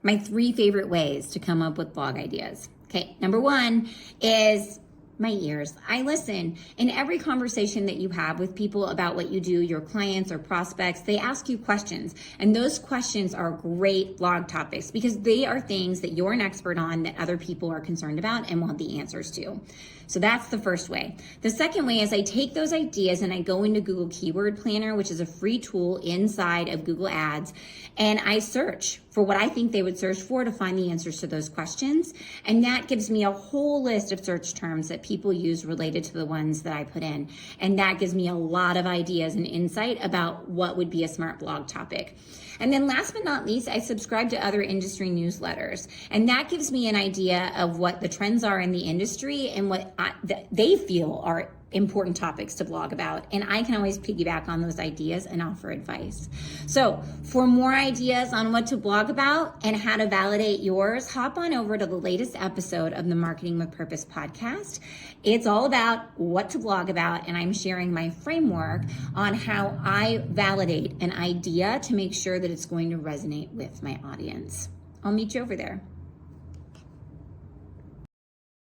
my 3 favorite ways to come up with blog ideas. Okay, number 1 is my ears. I listen. In every conversation that you have with people about what you do, your clients or prospects, they ask you questions. And those questions are great blog topics because they are things that you're an expert on that other people are concerned about and want the answers to. So that's the first way. The second way is I take those ideas and I go into Google Keyword Planner, which is a free tool inside of Google Ads, and I search for what I think they would search for to find the answers to those questions. And that gives me a whole list of search terms that people use related to the ones that I put in. And that gives me a lot of ideas and insight about what would be a smart blog topic. And then last but not least, I subscribe to other industry newsletters. And that gives me an idea of what the trends are in the industry and what they feel are important topics to blog about. And I can always piggyback on those ideas and offer advice. So for more ideas on what to blog about and how to validate yours, hop on over to the latest episode of the Marketing with Purpose podcast. It's all about what to blog about, and I'm sharing my framework on how I validate an idea to make sure that it's going to resonate with my audience. I'll meet you over there.